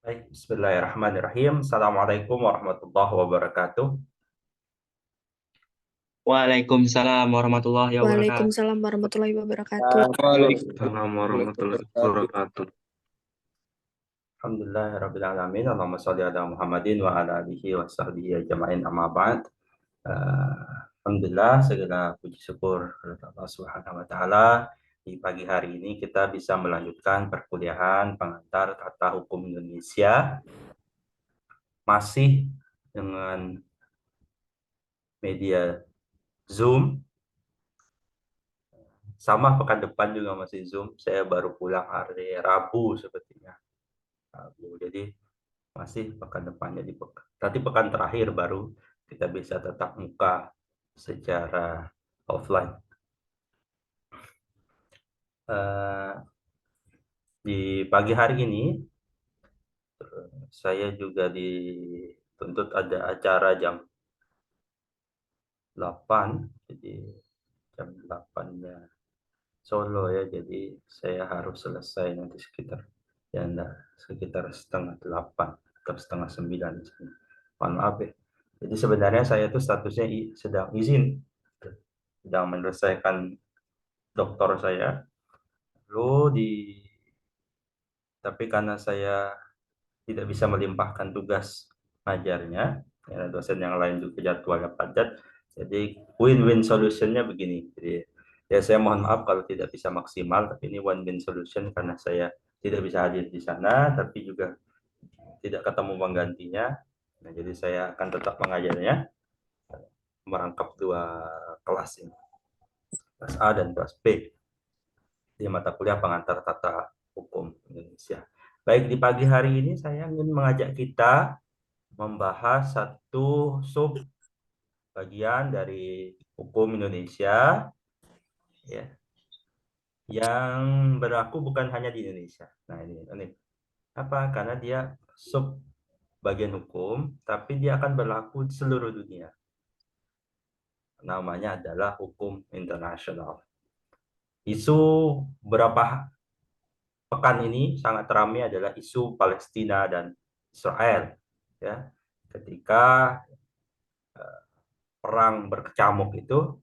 Baik, Bismillahirrahmanirrahim. Assalamualaikum warahmatullahi wabarakatuh. Waalaikumsalam warahmatullahi wabarakatuh. Waalaikumsalam warahmatullahi wabarakatuh. Waalaikumsalam warahmatullahi wabarakatuh. Alhamdulillahirabbil alamin. Allahumma shalli ala Muhammadin wa ala alihi wa sahbihi ajma'in, amma ba'd. Alhamdulillah, segala puji syukur kepada Allah Subhanahu wa taala. Di pagi hari ini kita bisa melanjutkan perkuliahan pengantar Tata Hukum Indonesia masih dengan media Zoom. Sama pekan depan juga masih Zoom. Saya baru pulang hari Rabu sepertinya. Rabu. Jadi masih pekan depan. Jadi nanti pekan terakhir baru kita bisa tatap muka secara offline. Di pagi hari ini saya juga dituntut ada acara jam 8, jadi jam 8-nya Solo ya, jadi saya harus selesai nanti sekitar setengah 8 atau setengah 9 di sini. Mohon maaf ya. Jadi sebenarnya saya itu statusnya sedang izin, sedang menyelesaikan doktor saya. Tapi karena saya tidak bisa melimpahkan tugas ngajarnya, karena dosen yang lain juga jadwalnya padat, jadi win-win solutionnya begini. Jadi ya saya mohon maaf kalau tidak bisa maksimal, tapi ini win-win solution karena saya tidak bisa hadir di sana, tapi juga tidak ketemu penggantinya. Nah, jadi saya akan tetap mengajarnya, merangkap dua kelas ini, kelas A dan kelas B, di mata kuliah pengantar Tata Hukum Indonesia. Baik, di pagi hari ini saya ingin mengajak kita membahas satu sub bagian dari hukum Indonesia ya, yang berlaku bukan hanya di Indonesia. Nah, ini apa? Karena dia sub bagian hukum, tapi dia akan berlaku di seluruh dunia. Namanya adalah hukum internasional. Isu berapa pekan ini sangat ramai adalah isu Palestina dan Israel ya. Ketika perang berkecamuk itu,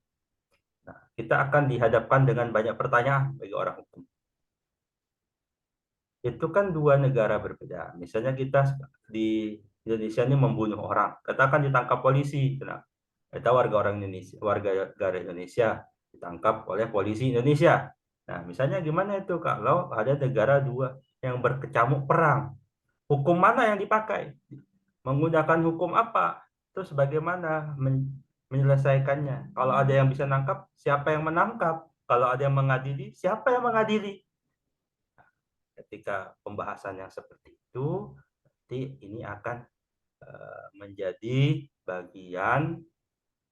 nah, kita akan dihadapkan dengan banyak pertanyaan bagi orang hukum. Itu kan dua negara berbeda. Misalnya kita di Indonesia ini membunuh orang, katakan ditangkap polisi, kita warga negara Indonesia ditangkap oleh polisi Indonesia. Nah, misalnya gimana itu kalau ada negara dua yang berkecamuk perang? Hukum mana yang dipakai? Menggunakan hukum apa? Terus bagaimana menyelesaikannya? Kalau ada yang bisa nangkap, siapa yang menangkap? Kalau ada yang mengadili, siapa yang mengadili? Ketika pembahasan yang seperti itu, nanti ini akan menjadi bagian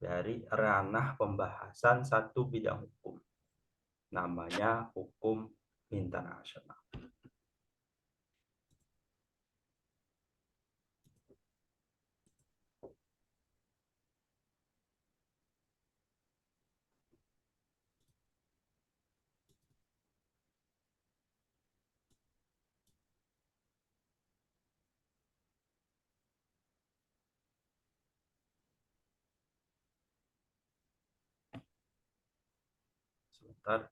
dari ranah pembahasan satu bidang hukum, namanya hukum internasional. Sebentar.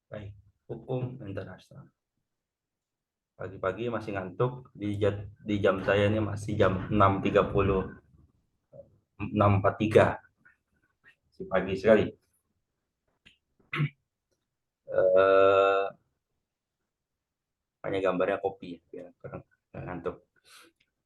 Baik, hukum internasional. Pagi-pagi masih ngantuk, di jam saya ini masih jam 6.30, 6.43, masih pagi sekali. Hanya gambarnya kopi ya, kurang ngantuk.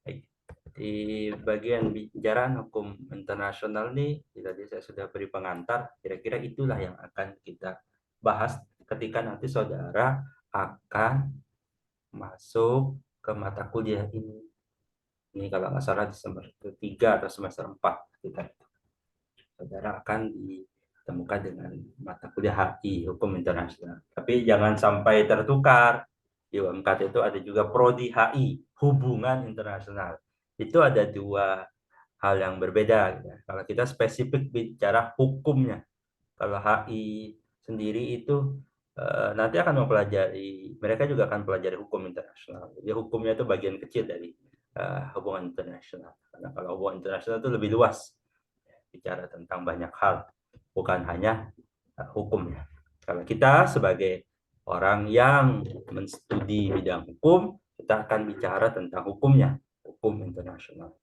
Baik. Di bagian bicaraan hukum internasional nih, tadi saya sudah beri pengantar, kira-kira itulah yang akan kita bahas ketika nanti saudara akan masuk ke mata kuliah ini. Ini kalau nggak salah di semester 3 atau semester 4 kita. Saudara akan temukan dengan mata kuliah HI, Hukum Internasional. Tapi jangan sampai tertukar. Di UMKT itu ada juga prodi HI, Hubungan Internasional. Itu ada dua hal yang berbeda. Ya. Kalau kita spesifik bicara hukumnya, kalau HI sendiri itu nanti akan mempelajari, mereka juga akan pelajari hukum internasional. Jadi hukumnya itu bagian kecil dari hubungan internasional. Karena kalau hubungan internasional itu lebih luas, bicara tentang banyak hal, bukan hanya hukumnya. Kalau kita sebagai orang yang menstudi bidang hukum, kita akan bicara tentang hukumnya, hukum internasional.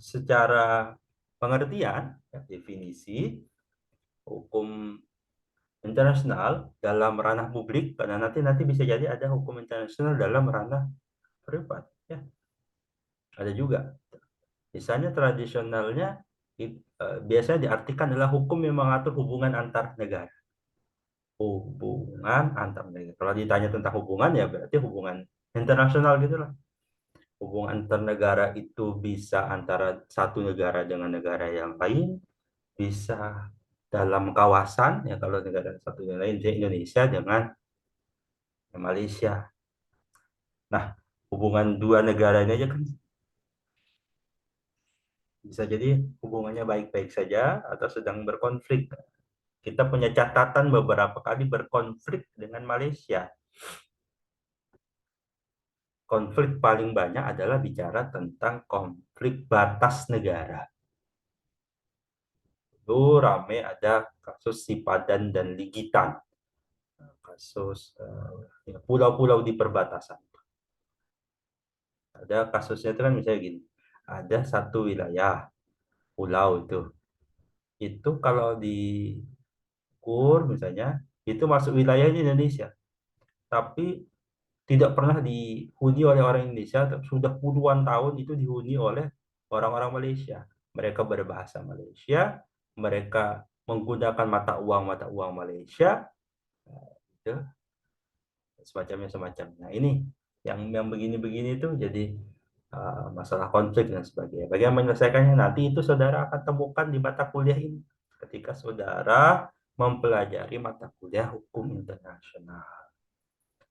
Secara pengertian, definisi hukum internasional dalam ranah publik, karena nanti bisa jadi ada hukum internasional dalam ranah privat, ya. Ada juga. Misalnya tradisionalnya biasanya diartikan adalah hukum yang mengatur hubungan antar negara. Hubungan antar negara. Kalau ditanya tentang hubungan, ya berarti hubungan internasional gitulah. Hubungan antar negara itu bisa antara satu negara dengan negara yang lain, bisa dalam kawasan, ya kalau negara satu yang lain, Indonesia dengan Malaysia. Nah, hubungan dua negara ini aja kan bisa jadi hubungannya baik-baik saja atau sedang berkonflik. Kita punya catatan beberapa kali berkonflik dengan Malaysia. Konflik paling banyak adalah bicara tentang konflik batas negara. Itu rame ada kasus Sipadan dan Ligitan. Kasus pulau-pulau di perbatasan. Ada kasusnya itu kan misalnya gini. Ada satu wilayah pulau itu kalau diukur misalnya itu masuk wilayahnya Indonesia, tapi tidak pernah dihuni oleh orang Indonesia. Sudah puluhan tahun itu dihuni oleh orang-orang Malaysia. Mereka berbahasa Malaysia, mereka menggunakan mata uang Malaysia, itu semacamnya. Nah ini yang begini-begini itu jadi masalah konflik dan sebagainya. Bagaimana menyelesaikannya nanti itu saudara akan temukan di mata kuliah ini ketika saudara mempelajari mata kuliah hukum internasional.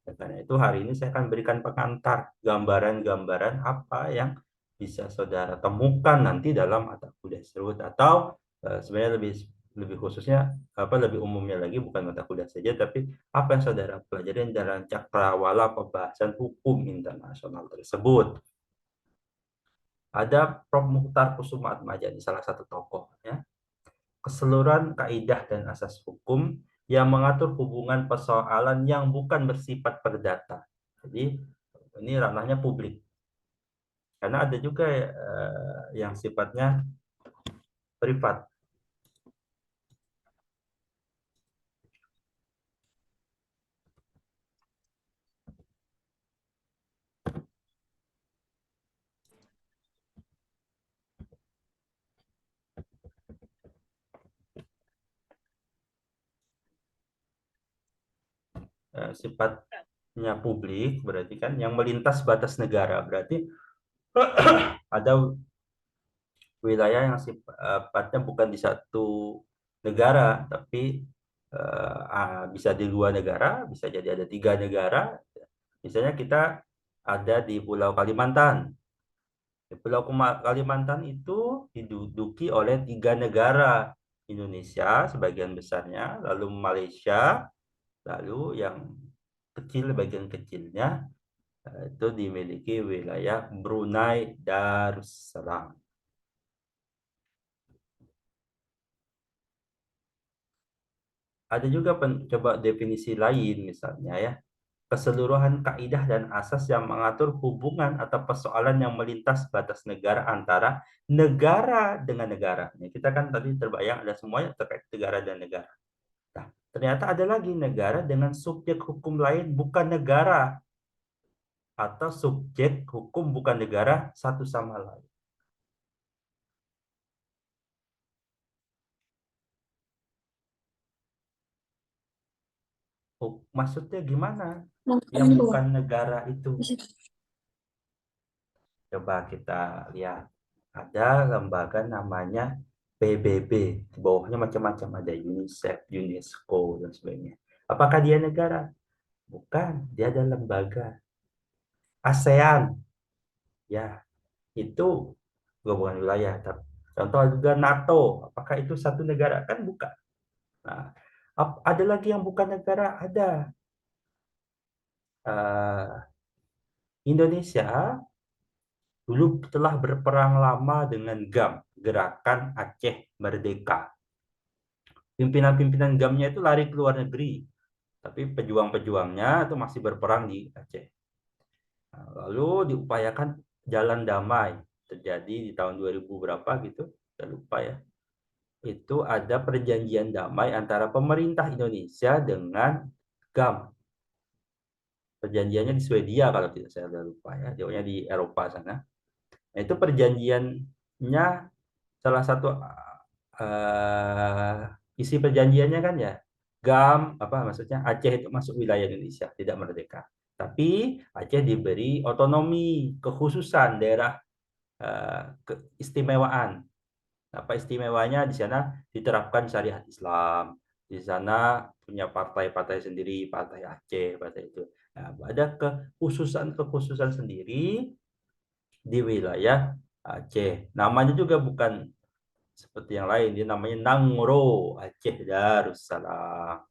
Dan karena itu hari ini saya akan berikan pengantar gambaran-gambaran apa yang bisa saudara temukan nanti dalam mata kuliah tersebut, atau sebenarnya lebih khususnya lebih umumnya lagi, bukan mata kuliah saja tapi apa yang saudara pelajari dalam cakrawala pembahasan hukum internasional tersebut. Ada Prof. Mukhtar Kusumaatmadjani, salah satu tokoh, ya. Keseluruhan kaidah dan asas hukum yang mengatur hubungan persoalan yang bukan bersifat perdata. Jadi ini ranahnya publik. Karena ada juga yang sifatnya privat. Sifatnya publik berarti kan yang melintas batas negara, berarti ada wilayah yang sifatnya bukan di satu negara tapi bisa di dua negara, bisa jadi ada 3 negara. Misalnya kita ada di Pulau Kalimantan. Di Pulau Kalimantan itu diduduki oleh 3 negara, Indonesia sebagian besarnya, lalu Malaysia, lalu yang kecil, bagian kecilnya itu dimiliki wilayah Brunei Darussalam. Ada juga coba definisi lain misalnya, ya. Keseluruhan kaidah dan asas yang mengatur hubungan atau persoalan yang melintas batas negara antara negara dengan negara. Nah, kita kan tadi terbayang ada semuanya terkait negara dan negara. Nah, ternyata ada lagi negara dengan subjek hukum lain bukan negara, atau subjek hukum bukan negara satu sama lain. Maksudnya gimana? Yang bukan negara itu. Coba kita lihat. ada lembaga namanya PBB, di bawahnya macam-macam, ada UNICEF, UNESCO, dan sebagainya. Apakah dia negara? Bukan, dia ada lembaga. ASEAN, ya, itu gabungan wilayah. Contoh juga NATO, apakah itu satu negara? Kan bukan. Nah, ada lagi yang bukan negara, ada. Indonesia dulu telah berperang lama dengan GAM, Gerakan Aceh Merdeka. Pimpinan-pimpinan GAM-nya itu lari ke luar negeri, tapi pejuang-pejuangnya itu masih berperang di Aceh. Nah, lalu diupayakan jalan damai, terjadi di tahun 2000 berapa gitu, saya lupa ya. Itu ada perjanjian damai antara pemerintah Indonesia dengan GAM. Perjanjiannya di Swedia kalau tidak saya lupa ya, jauhnya di Eropa sana. Nah, itu perjanjiannya, salah satu isi perjanjiannya kan ya, GAM apa maksudnya Aceh itu masuk wilayah Indonesia, tidak merdeka. Tapi Aceh diberi otonomi, kekhususan daerah, keistimewaan. Apa istimewanya? Di sana diterapkan syariat Islam. Di sana punya partai-partai sendiri, partai Aceh, partai itu. Nah, ada kekhususan sendiri di wilayah Aceh. Namanya juga bukan seperti yang lain, dia namanya Nangro Aceh Darussalam.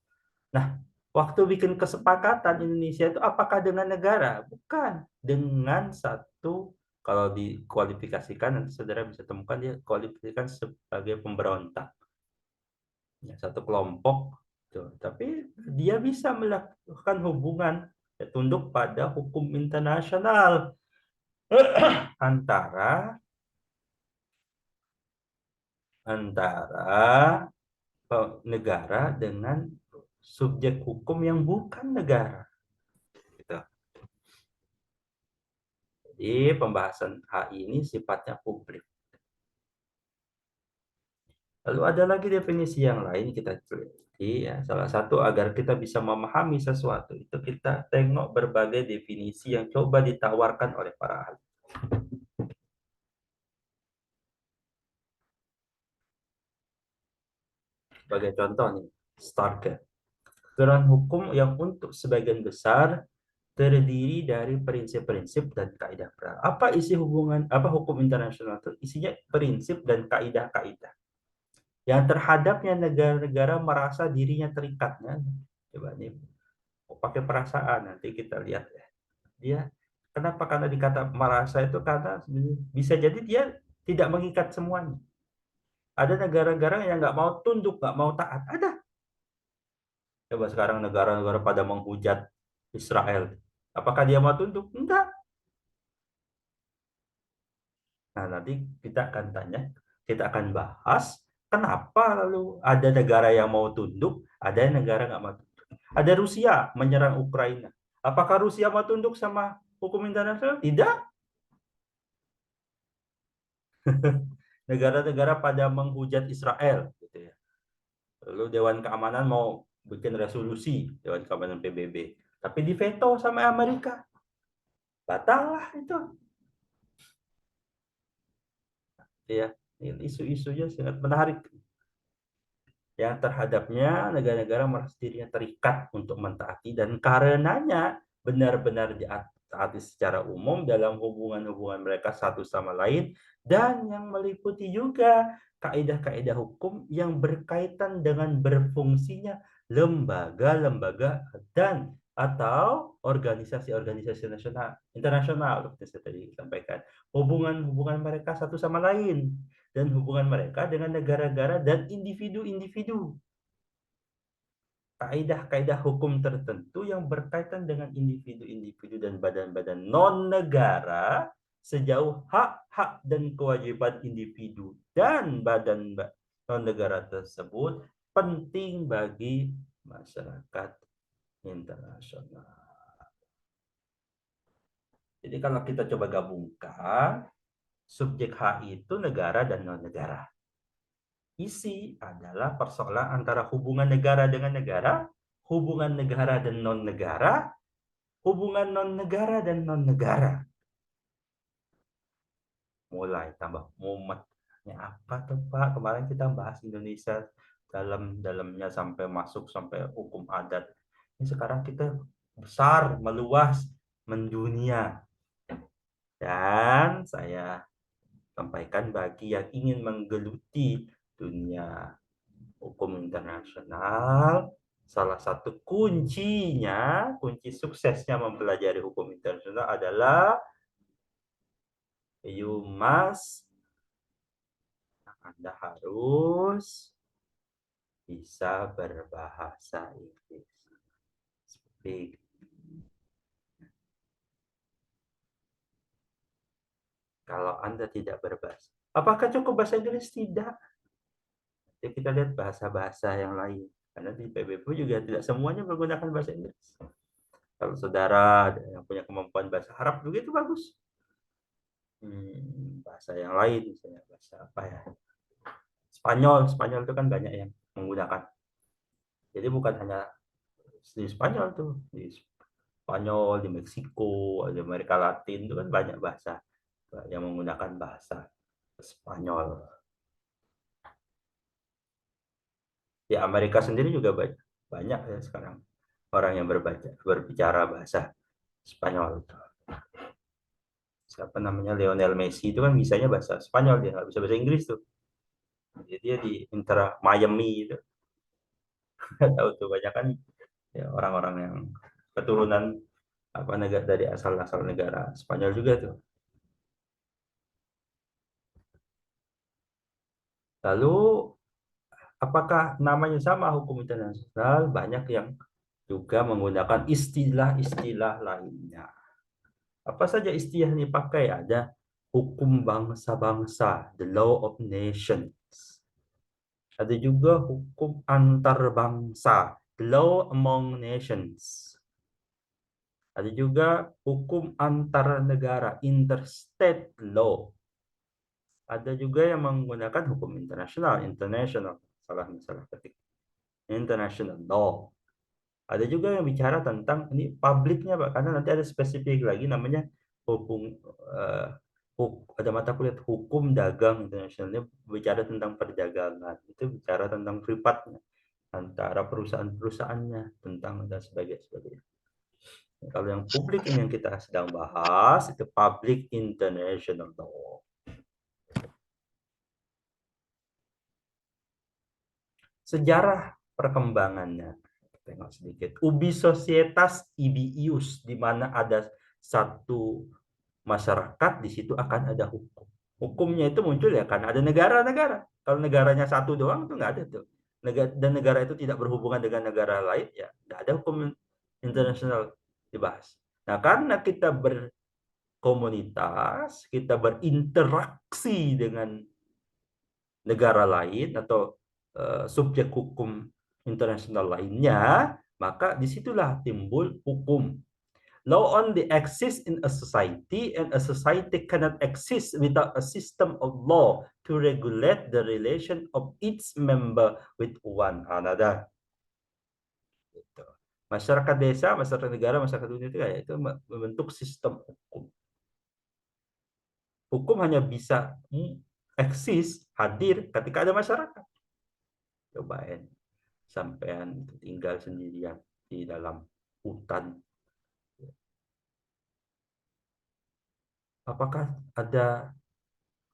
Nah, waktu bikin kesepakatan Indonesia itu apakah dengan negara? Bukan, dengan satu, kalau dikualifikasikan nanti saudara bisa temukan, dia kualifikasikan sebagai pemberontak. Ya, satu kelompok tuh. Tapi dia bisa melakukan hubungan tunduk pada hukum internasional antara negara dengan subjek hukum yang bukan negara. Gitu. Jadi pembahasan HI ini sifatnya publik. Lalu ada lagi definisi yang lain kita teliti ya. Salah satu agar kita bisa memahami sesuatu itu kita tengok berbagai definisi yang coba ditawarkan oleh para ahli. Sebagai contoh nih, Starker. Aturan hukum yang untuk sebagian besar terdiri dari prinsip-prinsip dan kaidah perang. Apa isi hukum internasional itu? Isinya prinsip dan kaidah-kaidah yang terhadapnya negara-negara merasa dirinya terikatnya. Coba nih, pakai perasaan, nanti kita lihat ya. Dia kenapa? Karena dikata merasa itu karena bisa jadi dia tidak mengikat semuanya. Ada negara-negara yang nggak mau tunduk, nggak mau taat. Ada. Coba sekarang negara-negara pada menghujat Israel. Apakah dia mau tunduk? Enggak. Nah, nanti kita akan tanya, kita akan bahas kenapa lalu ada negara yang mau tunduk, ada negara nggak mau tunduk. Ada Rusia menyerang Ukraina. Apakah Rusia mau tunduk sama hukum internasional? Tidak. Negara-negara pada menghujat Israel, gitu ya. Lalu Dewan Keamanan mau bikin resolusi, Dewan Keamanan PBB, tapi diveto sama Amerika. Batal lah itu. Ya, isu-isunya sangat menarik. Yang terhadapnya negara-negara merasa dirinya terikat untuk mentaati dan karenanya benar-benar ditaati secara umum dalam hubungan-hubungan mereka satu sama lain, dan yang meliputi juga kaidah-kaidah hukum yang berkaitan dengan berfungsinya lembaga-lembaga dan atau organisasi-organisasi nasional internasional, seperti saya tadi sampaikan, hubungan-hubungan mereka satu sama lain dan hubungan mereka dengan negara-negara dan individu-individu. Kaidah-kaidah hukum tertentu yang berkaitan dengan individu-individu dan badan-badan non-negara sejauh hak-hak dan kewajiban individu dan badan non-negara tersebut penting bagi masyarakat internasional. Jadi kalau kita coba gabungkan, subjek HI itu negara dan non-negara. Isi adalah persoalan antara hubungan negara dengan negara, hubungan negara dan non-negara, hubungan non-negara dan non-negara. mulai tambah mumet. Ya apa tuh Pak? Kemarin kita bahas Indonesia dalamnya sampai masuk sampai hukum adat. Ini sekarang kita besar, meluas, mendunia. Dan saya sampaikan bagi yang ingin menggeluti dunia hukum internasional, salah satu kuncinya, kunci suksesnya mempelajari hukum internasional adalah Anda harus bisa berbahasa Inggris. Speak. Kalau Anda tidak berbahasa, apakah cukup bahasa Inggris? Tidak. Jadi kita lihat bahasa-bahasa yang lain. Karena di PBB juga tidak semuanya menggunakan bahasa Inggris. Kalau saudara yang punya kemampuan bahasa Arab juga itu bagus. Bahasa yang lain, misalnya bahasa apa ya? Spanyol itu kan banyak yang menggunakan. Jadi bukan hanya di Spanyol tuh, di Spanyol, di Meksiko, di Amerika Latin itu kan banyak bahasa yang menggunakan bahasa Spanyol. Di Amerika sendiri juga banyak ya sekarang orang yang berbicara bahasa Spanyol. Siapa namanya, Lionel Messi itu kan bisanya bahasa Spanyol, dia nggak bisa bahasa Inggris tuh. Jadi dia di Inter Miami itu tahu tuh banyak kan ya, orang-orang yang keturunan negara dari asal negara Spanyol juga tuh. Lalu apakah namanya sama hukum internasional? Banyak yang juga menggunakan istilah-istilah lainnya. Apa saja istilah yang dipakai? Ada hukum bangsa-bangsa, the law of nations. Ada juga hukum antar bangsa, the law among nations. Ada juga hukum antar negara, interstate law. Ada juga yang menggunakan hukum internasional, salah ketik. International law. Ada juga yang bicara tentang ini publiknya Pak, karena nanti ada spesifik lagi namanya hukum ada mata kuliah hukum dagang internasionalnya bicara tentang perdagangan, itu bicara tentang privatnya antara perusahaan-perusahaannya tentang dan sebagainya. Kalau yang publik ini yang kita sedang bahas itu public international law. Sejarah perkembangannya tengok sedikit. Ubi societas ibius, di mana ada satu masyarakat, di situ akan ada hukum. Hukumnya itu muncul ya karena ada negara-negara. Kalau negaranya satu doang itu nggak ada tuh. Dan negara itu tidak berhubungan dengan negara lain, ya nggak ada hukum internasional dibahas. Nah, karena kita berkomunitas, kita berinteraksi dengan negara lain atau subjek hukum internasional lainnya, maka disitulah timbul hukum. Law only exists in a society, and a society cannot exist without a system of law to regulate the relation of its member with one another. Masyarakat desa, masyarakat negara, masyarakat dunia itu membentuk sistem hukum. Hukum hanya bisa eksis, hadir ketika ada masyarakat. Cobain sampean tinggal sendirian di dalam hutan, apakah ada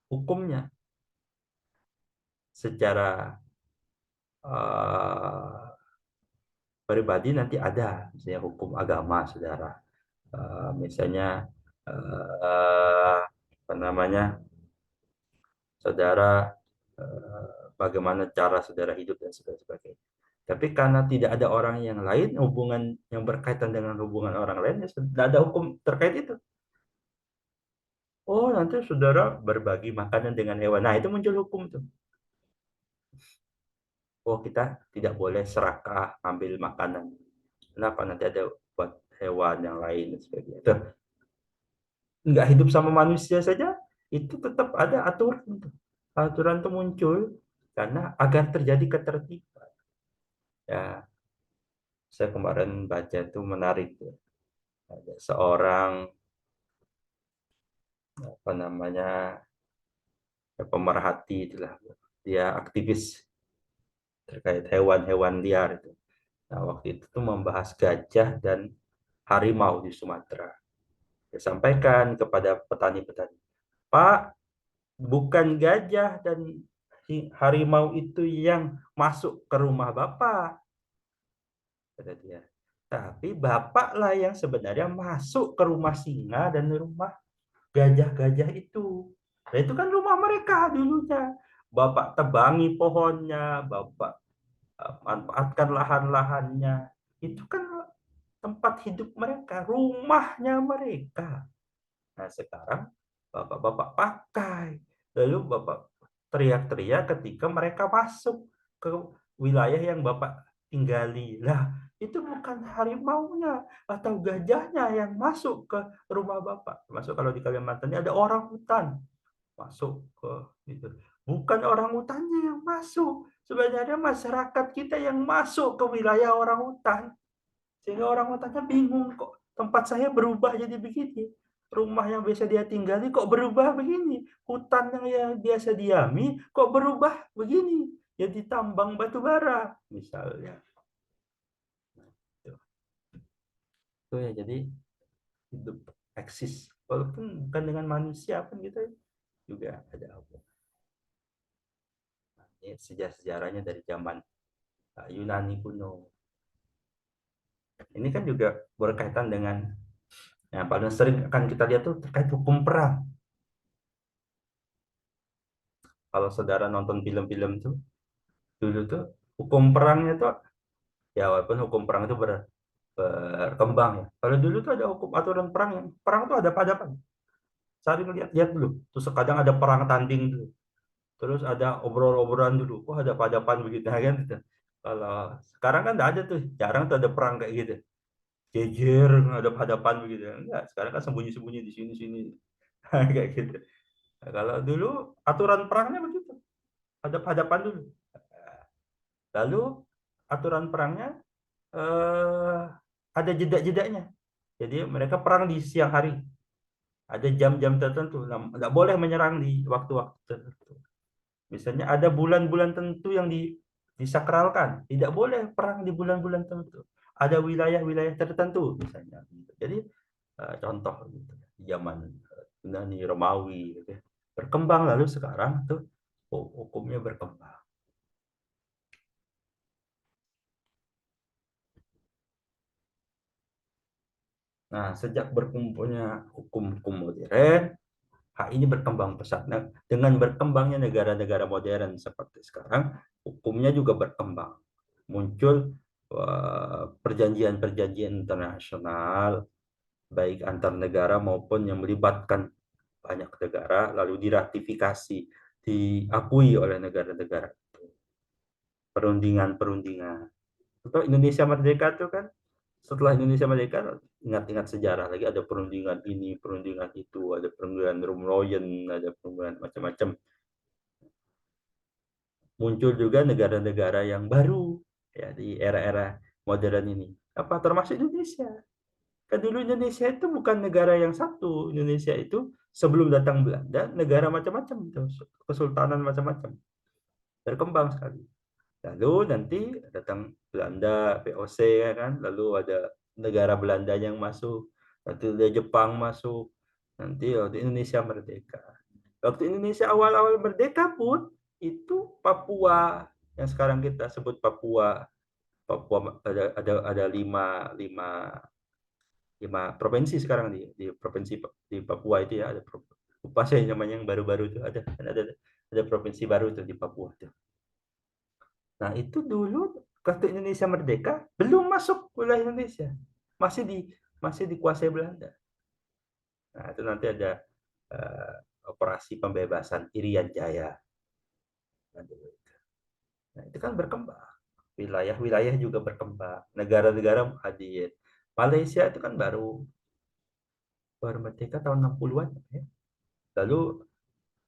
hukumnya? Secara pribadi nanti ada, misalnya hukum agama saudara, misalnya apa namanya, saudara bagaimana cara saudara hidup dan sebagainya. Tapi karena tidak ada orang yang lain, hubungan yang berkaitan dengan hubungan orang lain, ya tidak ada hukum terkait itu. Oh, nanti saudara berbagi makanan dengan hewan. Nah, itu muncul hukum tuh. Oh, kita tidak boleh serakah ambil makanan. Kenapa? Nanti ada buat hewan yang lain dan sebagainya. Itu nggak hidup sama manusia saja, itu tetap ada aturan tuh. Aturan itu muncul karena agar terjadi ketertiban. Ya, saya kemarin baca itu menarik tuh. Ada seorang apa namanya, pemerhati itulah. Dia aktivis terkait hewan-hewan liar itu. Nah, waktu itu tuh membahas gajah dan harimau di Sumatera. Dia sampaikan kepada petani-petani, Pak, bukan gajah dan harimau itu yang masuk ke rumah Bapak, kata dia. Tapi Bapaklah yang sebenarnya masuk ke rumah singa dan rumah gajah-gajah itu. Nah, itu kan rumah mereka dulunya. Bapak tebangi pohonnya, Bapak manfaatkan lahan-lahannya. Itu kan tempat hidup mereka, rumahnya mereka. Nah, sekarang Bapak-bapak pakai. Lalu Bapak teriak-teriak ketika mereka masuk ke wilayah yang Bapak tinggali. Lah, itu bukan harimaunya atau gajahnya yang masuk ke rumah Bapak. Masuk kalau di Kalimantan ini ada orang hutan masuk ke itu. Bukan orang hutannya yang masuk. Sebenarnya masyarakat kita yang masuk ke wilayah orang hutan. Sehingga orang hutannya bingung, kok tempat saya berubah jadi begini. Rumah yang biasa dia tinggali kok berubah begini. Hutan yang biasa diami kok berubah begini. Jadi tambang batu bara misalnya. Itu ya, jadi hidup eksis. Walaupun bukan dengan manusia pun gitu juga ada apa. Ini sejarah-sejarahnya dari zaman Yunani kuno. Ini kan juga berkaitan dengan yang paling sering akan kita lihat tuh terkait hukum perang. Kalau saudara nonton film-film tuh, dulu tuh hukum perangnya tuh, ya walaupun hukum perang itu berkembang ya. Kalau dulu tuh ada hukum aturan perang yang perang tuh ada hadapan. Saling lihat-lihat dulu. Terus kadang ada perang tanding dulu. Terus ada obrol-obrolan dulu. Kok ada hadapan begitu kan? Kalau sekarang kan ada tuh, jarang tuh ada perang kayak gitu. Jejer ada hadapan begitu. Enggak, sekarang kan sembunyi-sembunyi di sini-sini. Kayak gitu. Nah, kalau dulu aturan perangnya begitu. Hadap-hadapan dulu. Lalu aturan perangnya ada jeda-jedanya. Jadi mereka perang di siang hari. Ada jam-jam tertentu. Nggak boleh menyerang di waktu-waktu tertentu. Misalnya ada bulan-bulan tertentu yang disakralkan. Tidak boleh perang di bulan-bulan tertentu. Ada wilayah-wilayah tertentu misalnya. Jadi contoh gitu. Zaman Yunani, Romawi gitu. Berkembang lalu sekarang tuh hukumnya berkembang. Nah, sejak berkumpulnya hukum-hukum modern, hak ini berkembang pesat. Nah, dengan berkembangnya negara-negara modern seperti sekarang, hukumnya juga berkembang. Muncul perjanjian-perjanjian internasional, baik antar negara maupun yang melibatkan banyak negara, lalu diratifikasi, diakui oleh negara-negara. Perundingan-perundingan. Untuk Indonesia merdeka itu kan, setelah Indonesia merdeka, ingat-ingat sejarah lagi, ada perundingan ini, perundingan itu, ada perundingan Rumloyen, ada perundingan macam-macam. Muncul juga negara-negara yang baru ya di era-era modern ini. Apa termasuk Indonesia? Kan dulu Indonesia itu bukan negara yang satu. Indonesia itu sebelum datang Belanda, negara macam-macam, kesultanan macam-macam. Berkembang sekali. Lalu nanti datang Belanda, VOC ya kan, lalu ada negara Belanda yang masuk, nanti ada Jepang masuk, nanti waktu Indonesia merdeka. Waktu Indonesia awal-awal merdeka pun itu Papua yang sekarang kita sebut Papua. Papua ada lima provinsi sekarang di provinsi di Papua itu ya, ada lupa saya namanya yang baru-baru itu ada provinsi baru itu di Papua itu. Nah, itu dulu ketika Indonesia merdeka belum masuk wilayah Indonesia. Masih dikuasai Belanda. Nah, itu nanti ada operasi pembebasan Irian Jaya. Nah, itu kan berkembang. Wilayah-wilayah juga berkembang. Negara-negara hadir. Malaysia itu kan baru merdeka tahun 60-an ya. Lalu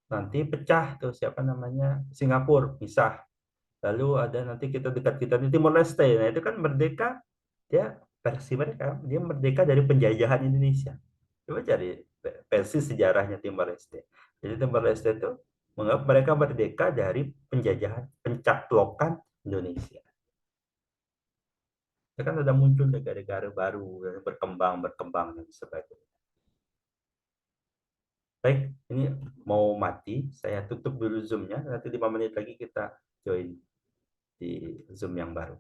nanti pecah tuh siapa namanya? Singapura pisah. Lalu ada nanti dekat kita di Timor Leste. Nah, itu kan merdeka, dia versi mereka, dia merdeka dari penjajahan Indonesia. Coba cari versi sejarahnya Timor Leste. Jadi Timor Leste itu menganggap mereka merdeka dari penjajahan, pencaplokan Indonesia. Ya kan ada muncul negara-negara baru yang berkembang dan sebagainya. Baik, ini mau mati, saya tutup dulu Zoom-nya, nanti 5 menit lagi kita join di Zoom yang baru.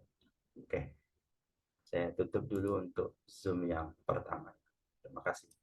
Oke, saya tutup dulu untuk Zoom yang pertama. Terima kasih.